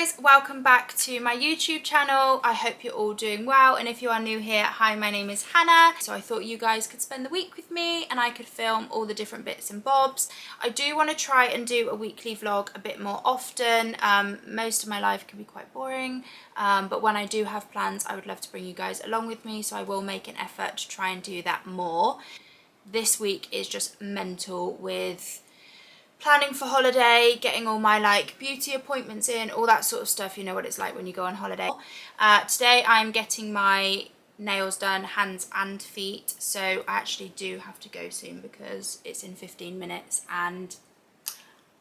guys, welcome back to my YouTube channel. I hope you're all doing well, and if you are new here, hi, my name is Hannah. So I thought you guys could spend the week with me and I could film all the different bits and bobs. I do want to try and do a weekly vlog a bit more often. Most of my life can be quite boring, but when I do have plans, I would love to bring you guys along with me, so I will make an effort to try and do that more. This week is just mental with planning for holiday, getting all my like beauty appointments in, all that sort of stuff. You know what it's like when you go on holiday. Today I'm getting my nails done, hands and feet, so I actually do have to go soon because it's in 15 minutes and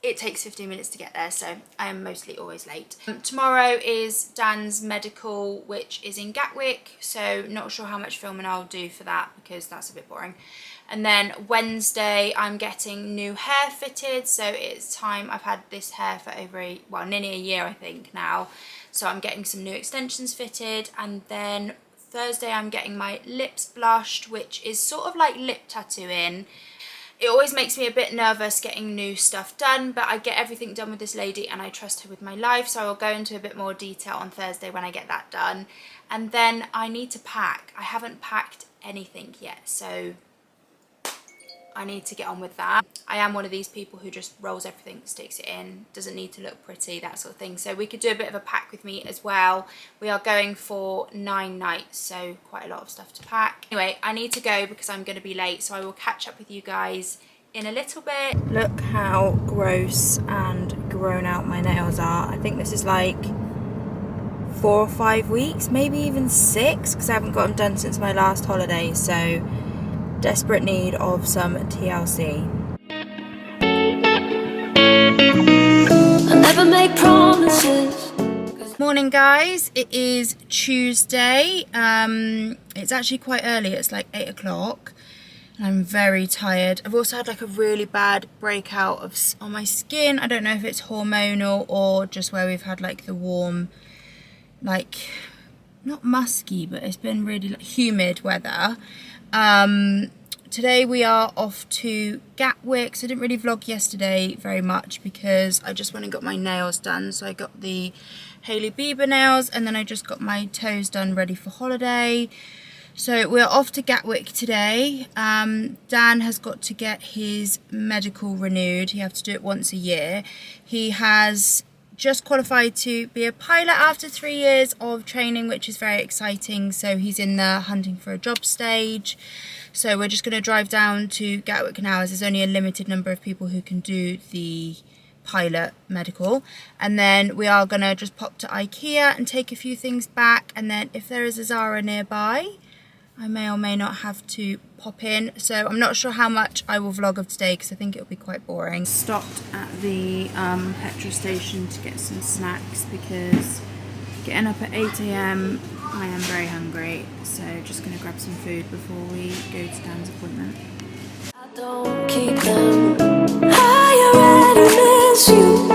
it takes 15 minutes to get there, so I am mostly always late. Tomorrow is Dan's medical, which is in Gatwick, so not sure how much filming I'll do for that because that's a bit boring. And then Wednesday I'm getting new hair fitted, so it's time. I've had this hair for nearly a year I think now, so I'm getting some new extensions fitted. And then Thursday I'm getting my lips blushed, which is sort of like lip tattooing. It always makes me a bit nervous getting new stuff done, but I get everything done with this lady and I trust her with my life, so I will go into a bit more detail on Thursday when I get that done. And then I need to pack. I haven't packed anything yet, so I need to get on with that. I am one of these people who just rolls everything, sticks it in, doesn't need to look pretty, that sort of thing. So we could do a bit of a pack with me as well. We are going for 9 nights, so quite a lot of stuff to pack. Anyway, I need to go because I'm going to be late, so I will catch up with you guys in a little bit. Look how gross and grown out my nails are. I think this is like 4 or 5 weeks, maybe even 6, because I haven't got them done since my last holiday, so desperate need of some TLC. I never make promises. Morning guys, it is Tuesday. It's actually quite early, it's like 8 o'clock. I'm very tired. I've also had like a really bad breakout on my skin. I don't know if it's hormonal or just where we've had like the warm, like not musky, but it's been really like humid weather. Today we are off to Gatwick, so I didn't really vlog yesterday very much because I just went and got my nails done. So I got the Hailey Bieber nails and then I just got my toes done ready for holiday. So we're off to Gatwick today. Dan has got to get his medical renewed. You have to do it once a year. He has just qualified to be a pilot after 3 years of training, which is very exciting. So he's in the hunting for a job stage. So we're just going to drive down to Gatwick now, as there's only a limited number of people who can do the pilot medical. And then we are going to just pop to IKEA and take a few things back. And then if there is a Zara nearby, I may or may not have to pop in. So I'm not sure how much I will vlog of today because I think it'll be quite boring. Stopped at the petrol station to get some snacks because getting up at 8 AM, I am very hungry. So just going to grab some food before we go to Dan's appointment. I don't keep them. I already miss you.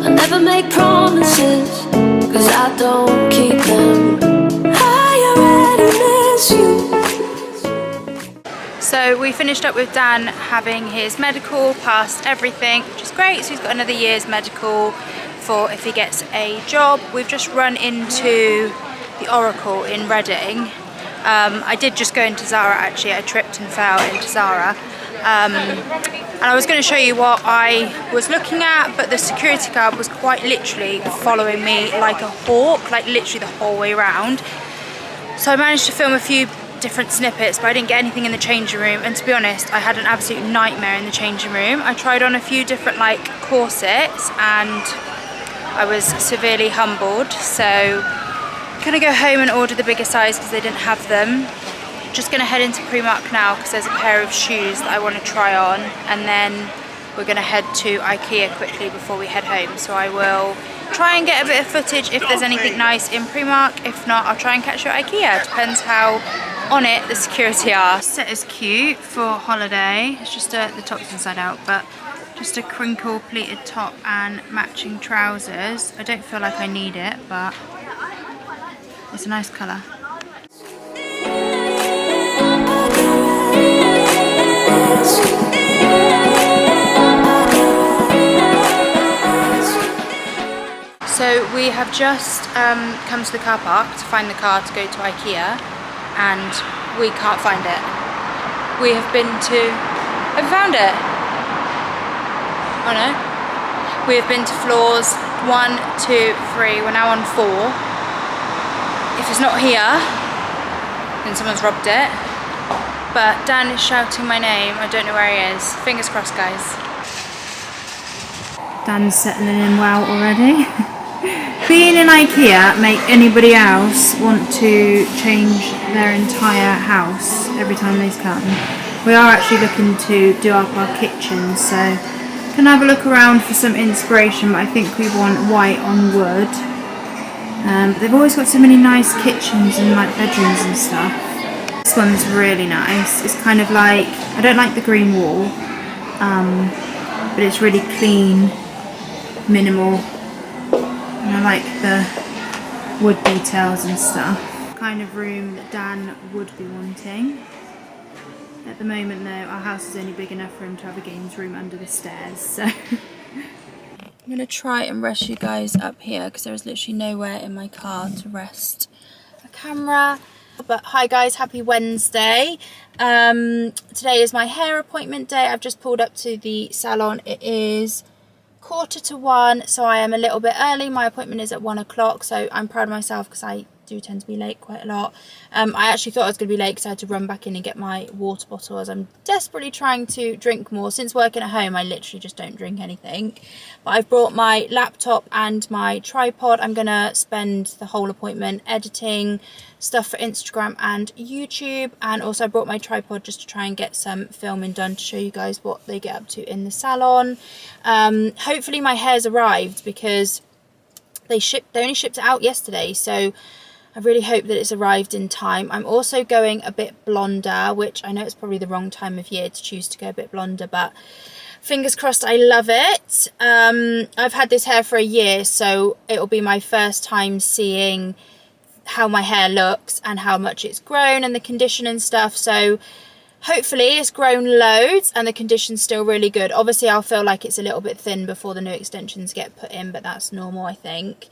I never make promises because I don't keep them. So we finished up with Dan having his medical, passed everything, which is great. So he's got another year's medical for if he gets a job. We've just run into the Oracle in Reading. I did just go into Zara actually. I tripped and fell into Zara. And I was going to show you what I was looking at, but the security guard was quite literally following me like a hawk, like literally the whole way around. So I managed to film a few different snippets, but I didn't get anything in the changing room, and to be honest I had an absolute nightmare in the changing room. I tried on a few different like corsets and I was severely humbled, so I'm gonna go home and order the bigger size because they didn't have them. Just gonna head into Primark now because there's a pair of shoes that I want to try on, and then we're gonna head to IKEA quickly before we head home. So I will try and get a bit of footage if there's anything nice in Primark. If not, I'll try and catch you at IKEA. Depends how on it the security are. Set is cute for holiday. It's just the top's inside out, but just a crinkle pleated top and matching trousers. I don't feel like I need it, but it's a nice colour. So we have just come to the car park to find the car to go to IKEA, and we can't find it. We have been to... Have we found it? Oh no. We have been to floors 1, 2, 3. We're now on 4. If it's not here, then someone's robbed it. But Dan is shouting my name. I don't know where he is. Fingers crossed, guys. Dan's settling in well already. Being in IKEA make anybody else want to change their entire house every time they come. We are actually looking to do up our kitchen, so can have a look around for some inspiration, but I think we want white on wood. They've always got so many nice kitchens and like bedrooms and stuff. This one's really nice. It's kind of like, I don't like the green wall, but it's really clean, minimal, and I like the wood details and stuff. Kind of room that Dan would be wanting. At the moment though, our house is only big enough for him to have a games room under the stairs, so I'm going to try and rest you guys up here because there is literally nowhere in my car to rest a camera. But hi guys, happy Wednesday. Today is my hair appointment day. I've just pulled up to the salon. It is 1:45, so I am a little bit early. My appointment is at 1 o'clock, so I'm proud of myself because I do tend to be late quite a lot. I actually thought I was going to be late because I had to run back in and get my water bottle as I'm desperately trying to drink more. Since working at home, I literally just don't drink anything. But I've brought my laptop and my tripod. I'm going to spend the whole appointment editing stuff for Instagram and YouTube, and also I brought my tripod just to try and get some filming done to show you guys what they get up to in the salon. Hopefully my hair's arrived because they only shipped it out yesterday, so I really hope that it's arrived in time. I'm also going a bit blonder, which I know it's probably the wrong time of year to choose to go a bit blonder, but fingers crossed. I love it. I've had this hair for a year, so it'll be my first time seeing how my hair looks and how much it's grown and the condition and stuff. So hopefully it's grown loads and the condition's still really good. Obviously I'll feel like it's a little bit thin before the new extensions get put in, but that's normal, I think.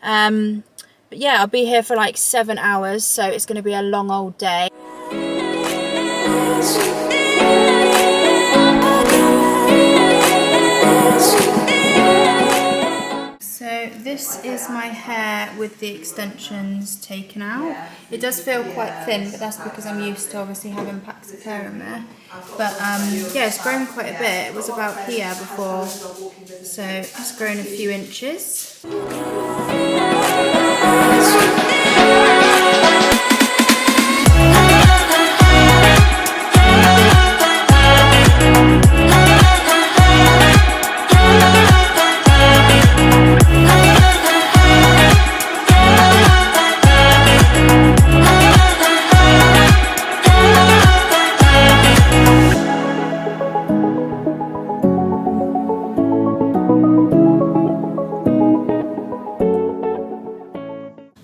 But yeah, I'll be here for like 7 hours, so it's going to be a long old day. So this is my hair with the extensions taken out. It does feel quite thin, but that's because I'm used to obviously having packs of hair in there. But yeah, it's grown quite a bit. It was about here before, so it's grown a few inches.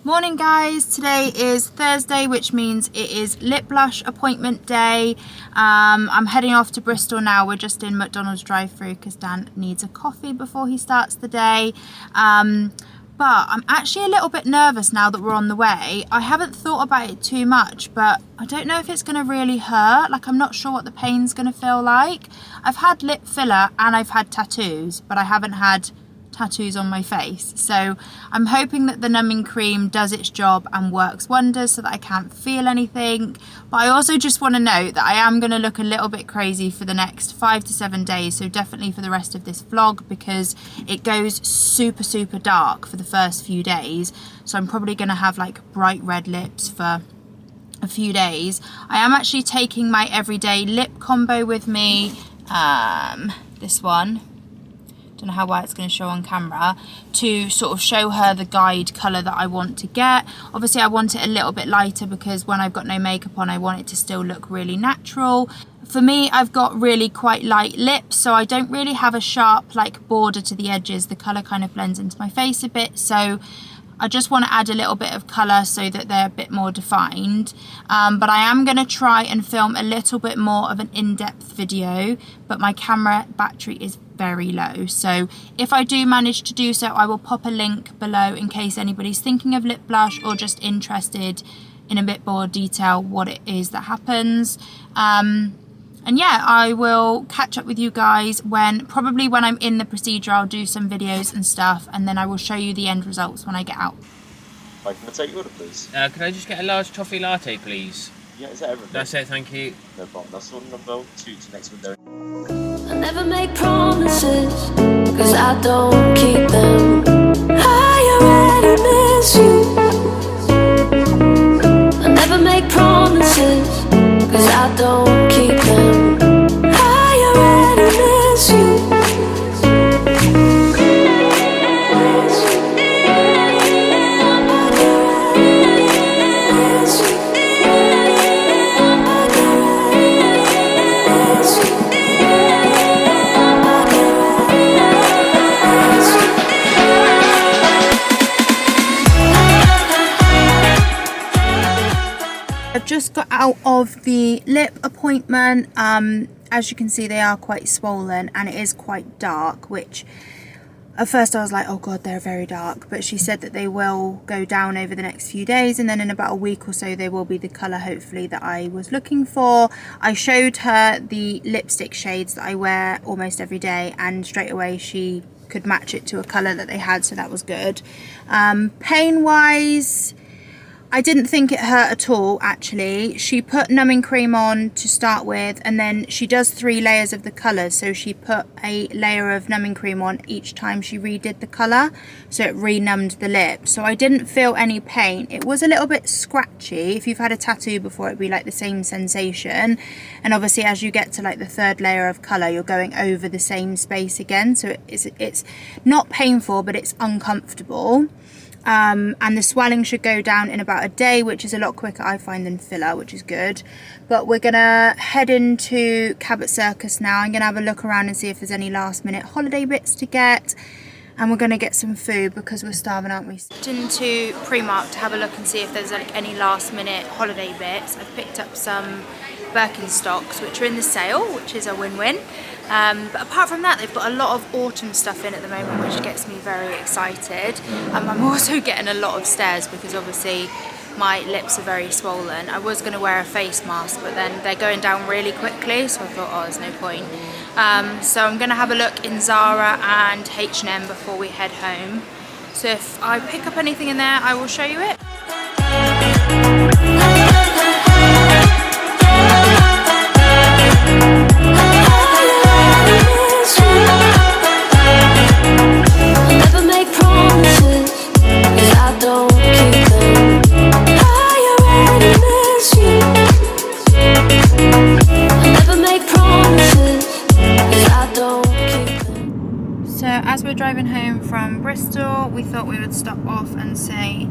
Morning guys, today is Thursday, which means it is lip blush appointment day. I'm heading off to Bristol now. We're just in McDonald's drive-through because Dan needs a coffee before he starts the day. But I'm actually a little bit nervous now that we're on the way. I haven't thought about it too much, but I don't know if it's going to really hurt. Like, I'm not sure what the pain's going to feel like. I've had lip filler and I've had tattoos, but I haven't had tattoos on my face, so I'm hoping that the numbing cream does its job and works wonders so that I can't feel anything. But I also just want to note that I am going to look a little bit crazy for the next 5 to 7 days, so definitely for the rest of this vlog, because it goes super dark for the first few days, so I'm probably going to have like bright red lips for a few days. I am actually taking my everyday lip combo with me, this one. Don't know how well it's going to show on camera, to sort of show her the guide colour that I want to get. Obviously I want it a little bit lighter because when I've got no makeup on I want it to still look really natural. For me, I've got really quite light lips, so I don't really have a sharp like border to the edges. The colour kind of blends into my face a bit, so I just want to add a little bit of colour so that they're a bit more defined. But I am going to try and film a little bit more of an in-depth video, but my camera battery is very low. So if I do manage to do so, I will pop a link below in case anybody's thinking of lip blush or just interested in a bit more detail what it is that happens. And yeah, I will catch up with you guys probably when I'm in the procedure. I'll do some videos and stuff, and then I will show you the end results when I get out. Right, can I take your order, please? Can I just get a large toffee latte, please? Yeah, is that everything? That's it, thank you. No problem. That's order number 2 to next window. I never make promises, cause I don't keep them. I already miss you. I never make promises, cause I don't keep them. I already miss you. I've just got out of the lip appointment. As you can see, they are quite swollen and it is quite dark, which at first I was like, oh god, they're very dark, but she said that they will go down over the next few days, and then in about a week or so they will be the colour hopefully that I was looking for. I showed her the lipstick shades that I wear almost every day, and straight away she could match it to a colour that they had, so that was good. Pain wise, I didn't think it hurt at all, actually. She put numbing cream on to start with, and then she does 3 layers of the colours. So she put a layer of numbing cream on each time she redid the colour, so it re-numbed the lip. So I didn't feel any pain. It was a little bit scratchy. If you've had a tattoo before, it'd be like the same sensation. And obviously as you get to like the 3rd layer of colour, you're going over the same space again. So it's not painful, but it's uncomfortable. And the swelling should go down in about a day, which is a lot quicker I find than filler, which is good. But we're gonna head into Cabot Circus now. I'm gonna have a look around and see if there's any last minute holiday bits to get, and we're gonna get some food because we're starving, aren't we? Into Primark to have a look and see if there's like any last minute holiday bits. I've picked up some Birkenstocks which are in the sale, which is a win-win. But apart from that, they've got a lot of autumn stuff in at the moment, which gets me very excited. I'm also getting a lot of stares because obviously my lips are very swollen. I was going to wear a face mask, but then they're going down really quickly, so I thought, oh, there's no point. So I'm going to have a look in Zara and H&M before we head home. So if I pick up anything in there, I will show you it. As we're driving home from Bristol, we thought we would stop off and say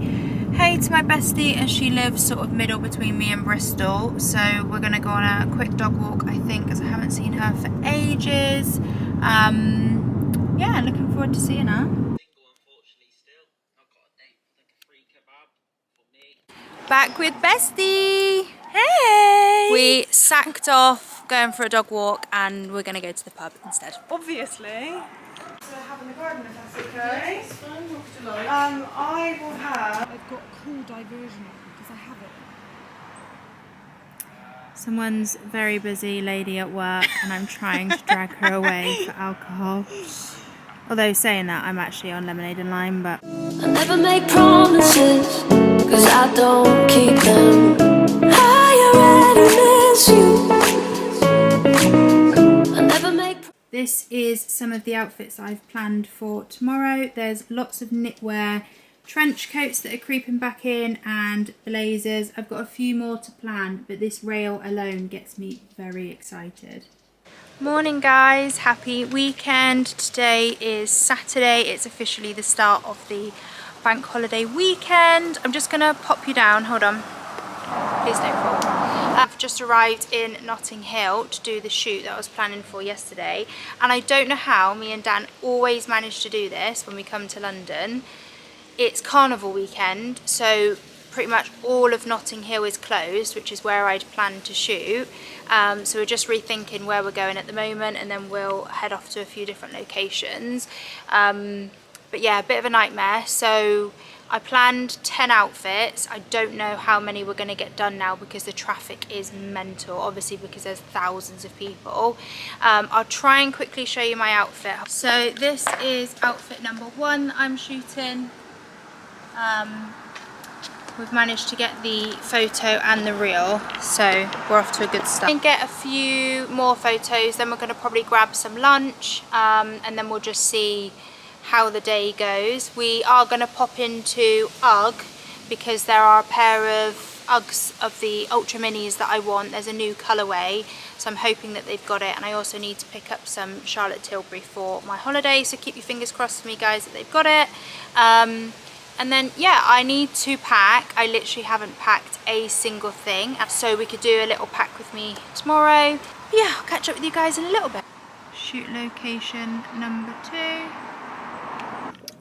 hey to my bestie, as she lives sort of middle between me and Bristol. So we're going to go on a quick dog walk, I think, as I haven't seen her for ages. Yeah, looking forward to seeing her. Back with bestie! Hey! We sacked off going for a dog walk and we're going to go to the pub instead. Obviously. So have in the garden, if that's okay. Yes, fine, what would you like? I will have. I've got cool diversion because I have it. Someone's very busy lady at work and I'm trying to drag her away for alcohol. Although saying that, I'm actually on lemonade and lime, but... I never make promises, cause I don't keep them. I already miss you. I never make... This is some of the outfits I've planned for tomorrow. There's lots of knitwear, trench coats that are creeping back in, and blazers. I've got a few more to plan, but this rail alone gets me very excited. Morning guys, happy weekend. Today is Saturday. It's officially the start of the bank holiday weekend. I'm just gonna pop you down, hold on. Please don't fall. I've just arrived in Notting Hill to do the shoot that I was planning for yesterday, and I don't know how me and Dan always manage to do this when we come to London. it's carnival weekend, so pretty much all of Notting Hill is closed, which is where I'd planned to shoot. So we're just rethinking where we're going at the moment, and then we'll head off to a few different locations. But yeah, a bit of a nightmare. So I planned 10 outfits. I don't know how many we're going to get done now because the traffic is mental, obviously because there's thousands of people. I'll try and quickly show you my outfit. So this is outfit number 1 I'm shooting. We've managed to get the photo and the reel, so we're off to a good start. And get a few more photos, then we're going to probably grab some lunch, and then we'll just see how the day goes. We are going to pop into UGG because there are a pair of Uggs of the Ultra Minis that I want. There's a new colourway, so I'm hoping that they've got it, and I also need to pick up some Charlotte Tilbury for my holiday, so keep your fingers crossed for me, guys, that they've got it. And then, yeah, I need to pack. I literally haven't packed a single thing, so we could do a little pack with me tomorrow. But yeah, I'll catch up with you guys in a little bit. Shoot location number 2.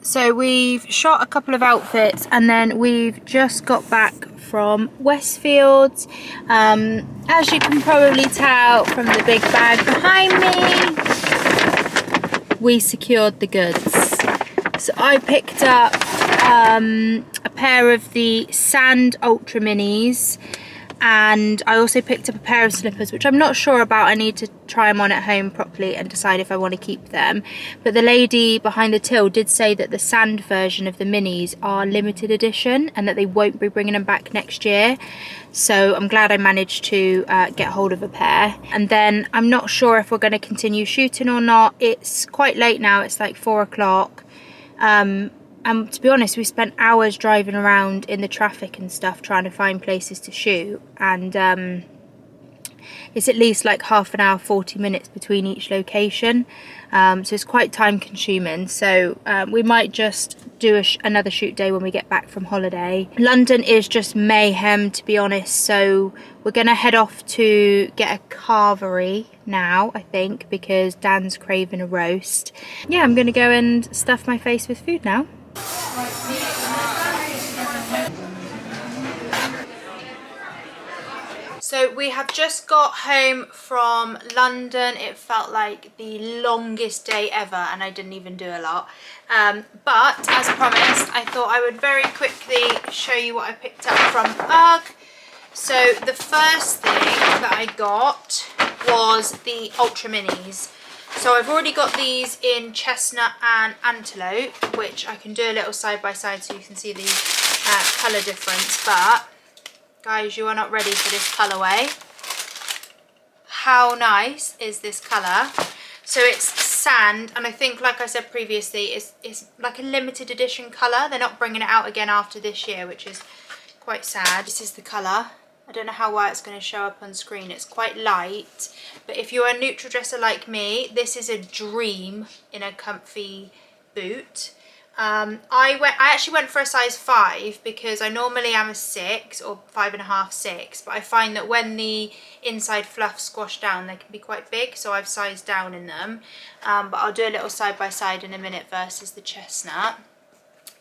So we've shot a couple of outfits, and then we've just got back from Westfields. As you can probably tell from the big bag behind me, we secured the goods. So I picked up a pair of the Sand Ultra Minis, and I also picked up a pair of slippers, which I'm not sure about. I need to try them on at home properly and decide if I want to keep them. But the lady behind the till did say that the Sand version of the Minis are limited edition and that they won't be bringing them back next year. So I'm glad I managed to get hold of a pair. And then I'm not sure if we're going to continue shooting or not. It's quite late now, it's like 4 o'clock. And to be honest, we spent hours driving around in the traffic and stuff trying to find places to shoot, and it's at least like half an hour, 40 minutes between each location, so it's quite time consuming. So we might just do another shoot day when we get back from holiday. London is just mayhem, to be honest, so we're gonna head off to get a carvery now, I think, because Dan's craving a roast. Yeah, I'm gonna go and stuff my face with food now. So we have just got home from London. It felt like the longest day ever, and I didn't even do a lot. But as promised, I thought I would very quickly show you what I picked up from UGG. So the first thing that I got was the Ultra Minis. So I've already got these in chestnut and antelope, which I can do a little side by side so you can see the colour difference. But guys, you are not ready for this colourway. How nice is this colour? So it's sand, and I think, like I said previously, it's like a limited edition colour. They're not bringing it out again after this year, which is quite sad. This is the colour. I don't know how well it's going to show up on screen. It's quite light, but if you're a neutral dresser like me, this is a dream in a comfy boot. I actually went for a size 5 because I normally am a 6 or 5.5, 6, but I find that when the inside fluff squash down, they can be quite big, so I've sized down in them. But I'll do a little side by side in a minute versus the chestnut.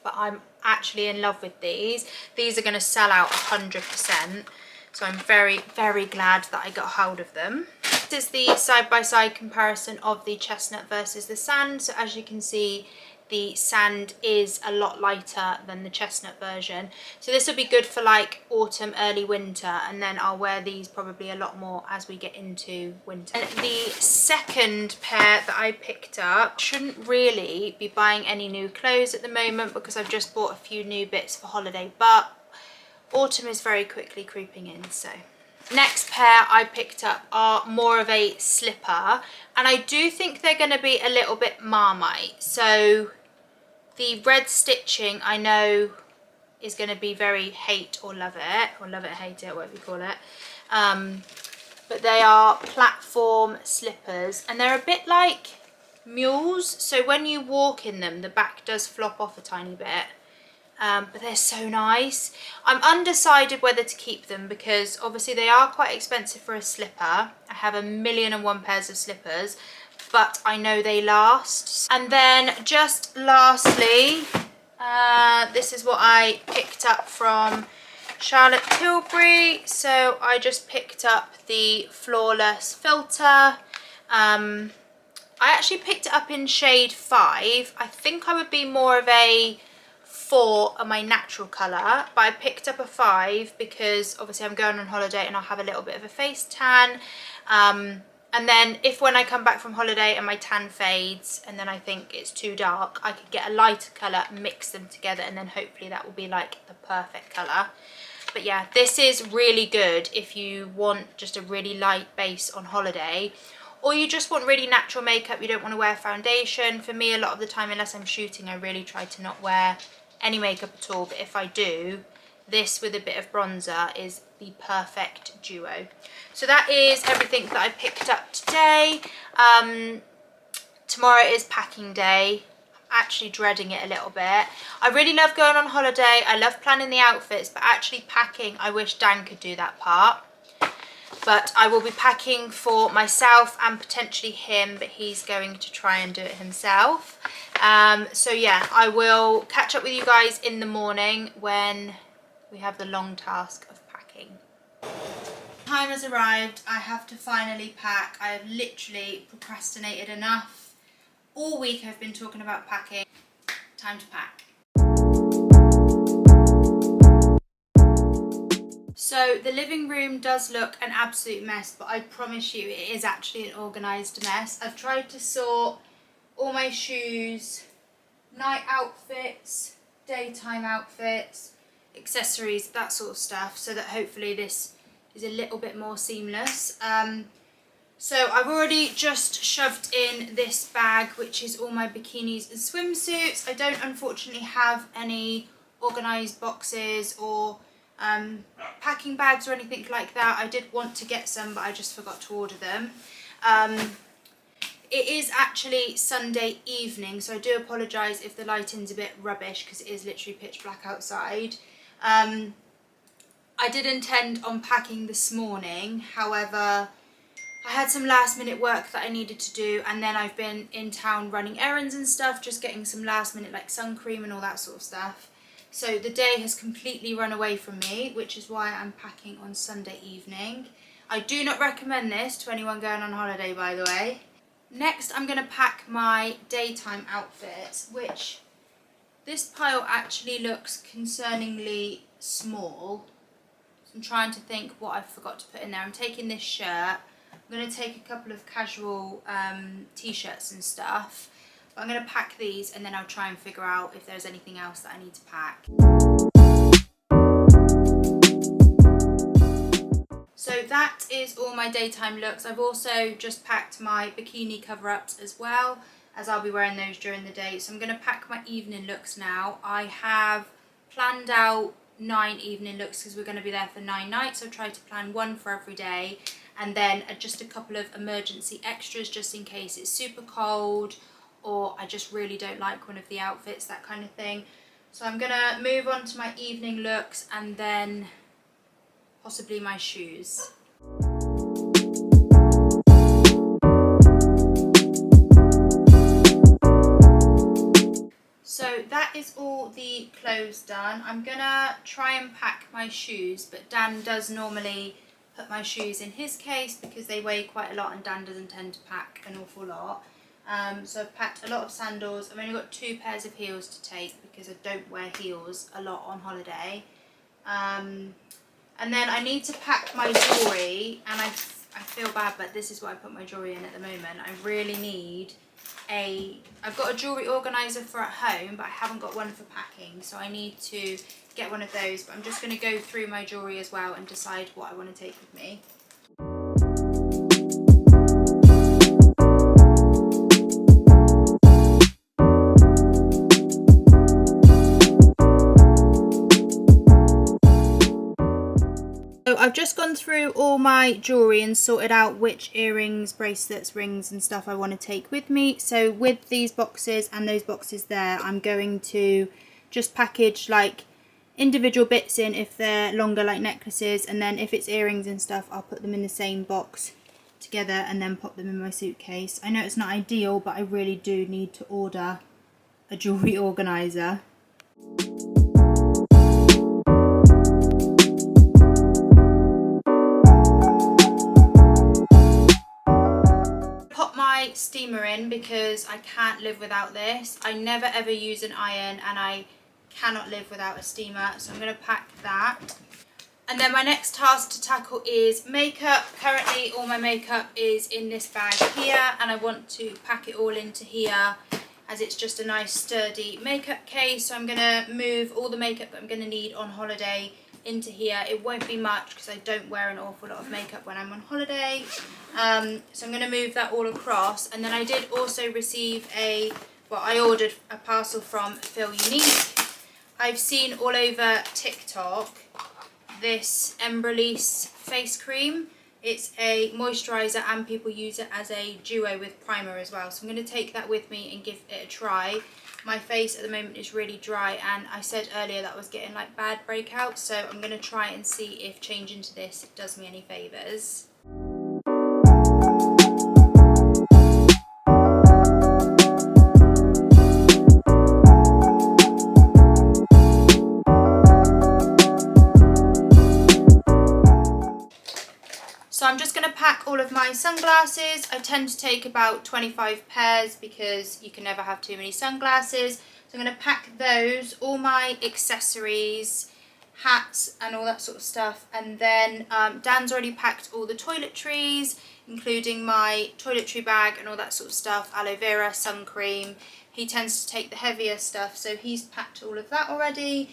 But I'm actually in love with these. These are going to sell out 100%. So I'm very, very glad that I got hold of them. This is the side-by-side comparison of the chestnut versus the sand. So as you can see, the sand is a lot lighter than the chestnut version. So this will be good for like autumn, early winter, and then I'll wear these probably a lot more as we get into winter. And the second pair that I picked up, shouldn't really be buying any new clothes at the moment because I've just bought a few new bits for holiday, but autumn is very quickly creeping in. So next pair I picked up are more of a slipper, and I do think they're going to be a little bit Marmite. So the red stitching I know is going to be very hate or love it, or love it, hate it, whatever you call it. But they are platform slippers, and they're a bit like mules, so when you walk in them the back does flop off a tiny bit. But they're so nice. I'm undecided whether to keep them because obviously they are quite expensive for a slipper. I have 1,000,001 pairs of slippers, but I know they last. And then just lastly, This is what I picked up from Charlotte Tilbury. So I just picked up the Flawless filter. I actually picked it up in shade 5. I think I would be more of a 4 on my natural colour, but I picked up a 5 because obviously I'm going on holiday and I'll have a little bit of a face tan. And then if when I come back from holiday and my tan fades and then I think it's too dark, I could get a lighter colour, mix them together, and then hopefully that will be like the perfect colour. But yeah, this is really good if you want just a really light base on holiday, or you just want really natural makeup, you don't want to wear foundation. For me, a lot of the time, unless I'm shooting, I really try to not wear any makeup at all, but if I do, this with a bit of bronzer is the perfect duo. So that is everything that I picked up today. Tomorrow is packing day. I'm actually dreading it a little bit. I really love going on holiday. I love planning the outfits, but actually packing, I wish Dan could do that part. But I will be packing for myself and potentially him, but he's going to try and do it himself. So yeah, I will catch up with you guys in the morning when we have the long task of packing. Time has arrived. I have to finally pack. I have literally procrastinated enough. All week I've been talking about packing. Time to pack. So the living room does look an absolute mess, but I promise you it is actually an organised mess. I've tried to sort all my shoes, night outfits, daytime outfits, accessories, that sort of stuff, so that hopefully this is a little bit more seamless. So I've already just shoved in this bag, which is all my bikinis and swimsuits. I don't unfortunately have any organised boxes or packing bags or anything like that. I did want to get some, but I just forgot to order them. It is actually Sunday evening, so I do apologise if the lighting's a bit rubbish because it is literally pitch black outside. I did intend on packing this morning, however I had some last minute work that I needed to do, and then I've been in town running errands and stuff, just getting some last minute like sun cream and all that sort of stuff. So the day has completely run away from me, which is why I'm packing on Sunday evening. I do not recommend this to anyone going on holiday, by the way. Next, I'm going to pack my daytime outfits, which this pile actually looks concerningly small. So I'm trying to think what I forgot to put in there. I'm taking this shirt. I'm going to take a couple of casual t-shirts and stuff. But I'm going to pack these and then I'll try and figure out if there's anything else that I need to pack. So that is all my daytime looks. I've also just packed my bikini cover-ups as well, as I'll be wearing those during the day. So I'm going to pack my evening looks now. I have planned out 9 evening looks because we're going to be there for 9 nights. So I've tried to plan one for every day, and then just a couple of emergency extras just in case it's super cold or I just really don't like one of the outfits, that kind of thing. So I'm going to move on to my evening looks and then possibly my shoes. So that is all the clothes done. I'm gonna try and pack my shoes, but Dan does normally put my shoes in his case because they weigh quite a lot and Dan doesn't tend to pack an awful lot. So I've packed a lot of sandals. I've only got 2 pairs of heels to take because I don't wear heels a lot on holiday. And then I need to pack my jewellery, and I feel bad, but this is what I put my jewellery in at the moment. I really need I've got a jewellery organiser for at home, but I haven't got one for packing, so I need to get one of those. But I'm just going to go through my jewellery as well and decide what I want to take with me. So I've just gone through all my jewellery and sorted out which earrings, bracelets, rings and stuff I want to take with me. So with these boxes and those boxes there, I'm going to just package like individual bits in if they're longer, like necklaces, and then if it's earrings and stuff, I'll put them in the same box together and then pop them in my suitcase. I know it's not ideal, but I really do need to order a jewellery organiser. Pop my steamer in because I can't live without this. I never ever use an iron and I cannot live without a steamer, so I'm going to pack that. And then my next task to tackle is makeup. Currently all my makeup is in this bag here, and I want to pack it all into here as it's just a nice sturdy makeup case. So I'm going to move all the makeup that I'm going to need on holiday into here. It won't be much because I don't wear an awful lot of makeup when I'm on holiday. So I'm going to move that all across. And then I did also receive I ordered a parcel from Feel Unique. I've seen all over TikTok this Embryolisse face cream. It's a moisturiser and people use it as a duo with primer as well. So I'm going to take that with me and give it a try. My face at the moment is really dry, and I said earlier that I was getting like bad breakouts, so I'm going to try and see if changing to this does me any favours. So I'm just going to pack all of my sunglasses. I tend to take about 25 pairs because you can never have too many sunglasses. So I'm going to pack those, all my accessories, hats and all that sort of stuff. And then Dan's already packed all the toiletries, including my toiletry bag and all that sort of stuff, aloe vera, sun cream. He tends to take the heavier stuff, so he's packed all of that already.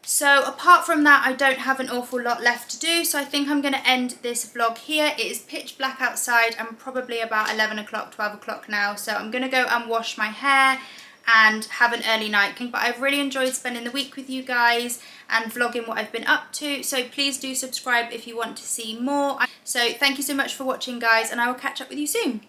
So apart from that, I don't have an awful lot left to do, so I think I'm going to end this vlog here. It is pitch black outside and probably about 11 o'clock, 12 o'clock now, so I'm going to go and wash my hair and have an early night. But I've really enjoyed spending the week with you guys and vlogging what I've been up to, so please do subscribe if you want to see more. So thank you so much for watching, guys, and I will catch up with you soon.